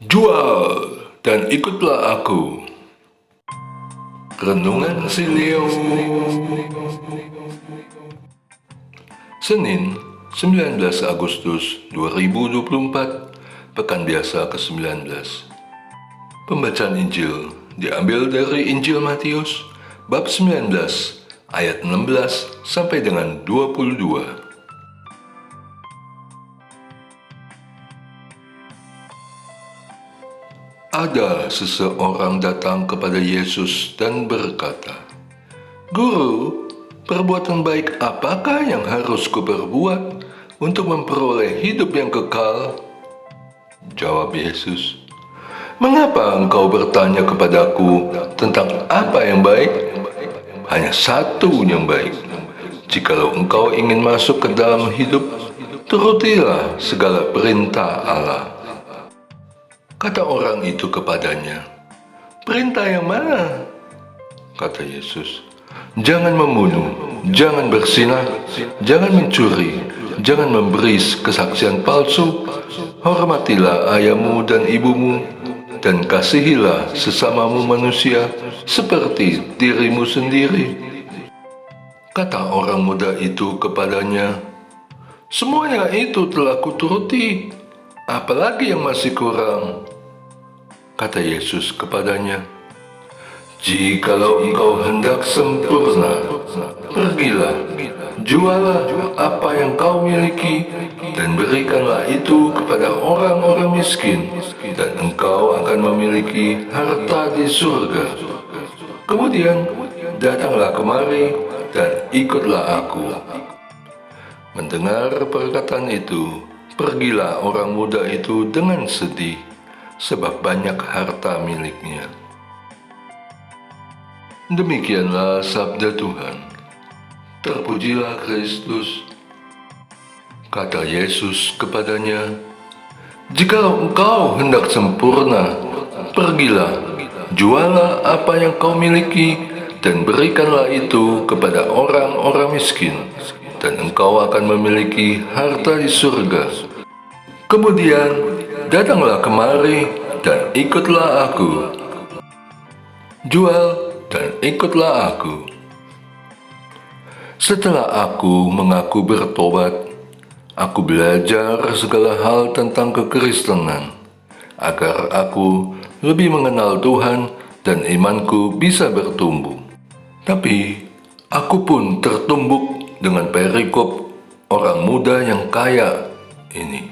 Jual dan ikutlah aku. Renungan si Leo. Senin, 19 Agustus 2024, Pekan Biasa ke-19. Pembacaan Injil diambil dari Injil Matius, bab 19, ayat 16 sampai dengan 22. Ada seseorang datang kepada Yesus dan berkata, "Guru, perbuatan baik apakah yang harus kuperbuat untuk memperoleh hidup yang kekal?" Jawab Yesus, "Mengapa engkau bertanya kepadaku tentang apa yang baik? Hanya satu yang baik. Jikalau engkau ingin masuk ke dalam hidup, turutilah segala perintah Allah." Kata orang itu kepadanya, "Perintah yang mana?" Kata Yesus, "Jangan membunuh, jangan berzinah, jangan mencuri, jangan memberi kesaksian palsu, hormatilah ayahmu dan ibumu, dan kasihilah sesamamu manusia seperti dirimu sendiri." Kata orang muda itu kepadanya, "Semuanya itu telah kuturuti, apalagi yang masih kurang?" Kata Yesus kepadanya, "Jikalau engkau hendak sempurna, pergilah, jualah apa yang kau miliki, dan berikanlah itu kepada orang-orang miskin, dan engkau akan memiliki harta di surga. Kemudian datanglah kemari dan ikutlah aku." Mendengar perkataan itu, pergilah orang muda itu dengan sedih, sebab banyak harta miliknya. Demikianlah sabda Tuhan. Terpujilah Kristus. Kata Yesus kepadanya, "Jikalau engkau hendak sempurna, pergilah, jualah apa yang kau miliki, dan berikanlah itu kepada orang-orang miskin, dan engkau akan memiliki harta di surga. Kemudian datanglah kemari dan ikutlah aku." Jual dan ikutlah aku. Setelah aku mengaku bertobat, aku belajar segala hal tentang kekristenan, agar aku lebih mengenal Tuhan dan imanku bisa bertumbuh. Tapi aku pun tertumbuk dengan perikop orang muda yang kaya ini.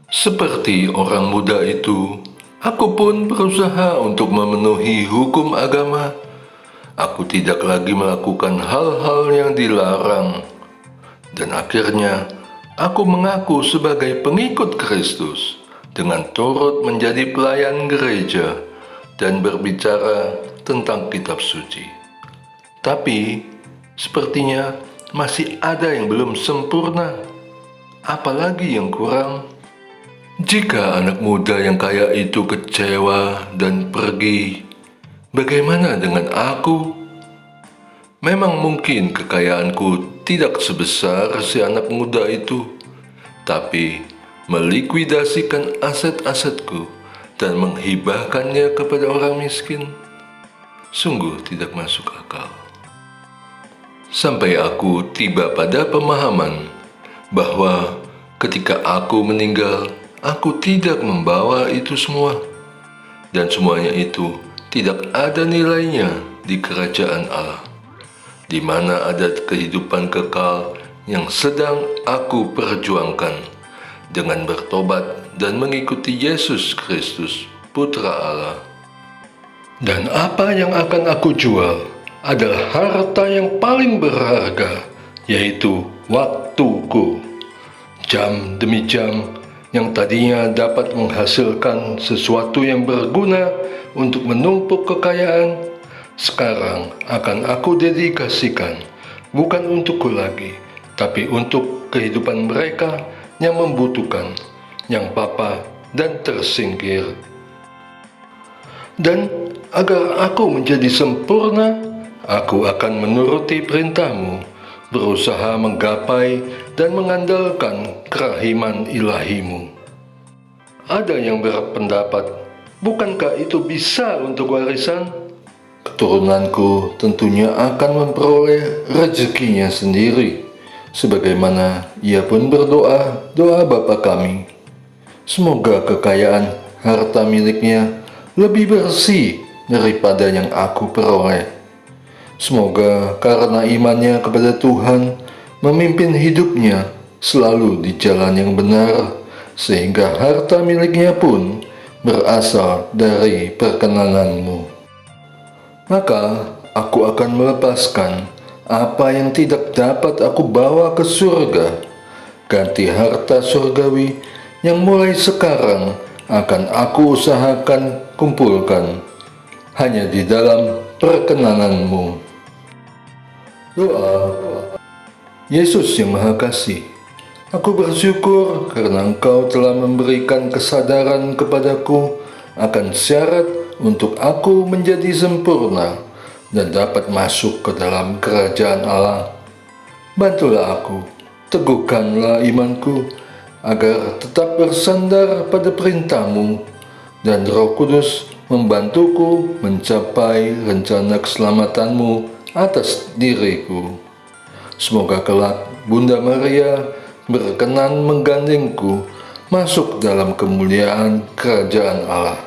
Seperti orang muda itu, aku pun berusaha untuk memenuhi hukum agama. Aku tidak lagi melakukan hal-hal yang dilarang. Dan akhirnya, aku mengaku sebagai pengikut Kristus dengan turut menjadi pelayan gereja dan berbicara tentang kitab suci. Tapi, sepertinya masih ada yang belum sempurna. Apalagi yang kurang? Jika anak muda yang kaya itu kecewa dan pergi, bagaimana dengan aku? Memang mungkin kekayaanku tidak sebesar si anak muda itu, tapi melikuidasikan aset-asetku dan menghibahkannya kepada orang miskin, sungguh tidak masuk akal. Sampai aku tiba pada pemahaman bahwa ketika aku meninggal, aku tidak membawa itu semua, dan semuanya itu tidak ada nilainya di kerajaan Allah, di mana ada kehidupan kekal yang sedang aku perjuangkan dengan bertobat dan mengikuti Yesus Kristus, Putra Allah. Dan apa yang akan aku jual adalah harta yang paling berharga, yaitu waktuku. Jam demi jam yang tadinya dapat menghasilkan sesuatu yang berguna untuk menumpuk kekayaan, sekarang akan aku dedikasikan bukan untukku lagi, tapi untuk kehidupan mereka yang membutuhkan, yang papa dan tersingkir. Dan agar aku menjadi sempurna, aku akan menuruti perintahmu, berusaha menggapai dan mengandalkan kerahiman ilahimu. Ada yang berpendapat, bukankah itu bisa untuk warisan? Keturunanku tentunya akan memperoleh rezekinya sendiri, sebagaimana ia pun berdoa doa Bapa kami. Semoga kekayaan harta miliknya lebih bersih daripada yang aku peroleh. Semoga karena imannya kepada Tuhan memimpin hidupnya selalu di jalan yang benar, sehingga harta miliknya pun berasal dari perkenananmu. Maka aku akan melepaskan apa yang tidak dapat aku bawa ke surga, ganti harta surgawi yang mulai sekarang akan aku usahakan kumpulkan hanya di dalam perkenananmu. Doa. Yesus yang Maha Kasih, aku bersyukur karena Engkau telah memberikan kesadaran kepadaku akan syarat untuk aku menjadi sempurna dan dapat masuk ke dalam kerajaan Allah. Bantulah aku, teguhkanlah imanku, agar tetap bersandar pada perintah-Mu, dan Roh Kudus membantuku mencapai rencana keselamatan-Mu atas diriku. Semoga kelak Bunda Maria berkenan menggandengku masuk dalam kemuliaan kerajaan Allah.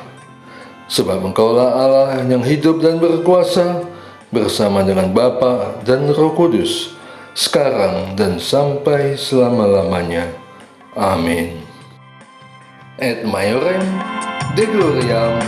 Sebab Engkaulah Allah yang hidup dan berkuasa bersama dengan Bapa dan Roh Kudus, sekarang dan sampai selama-lamanya. Amin. Et Maiorem, De Gloriam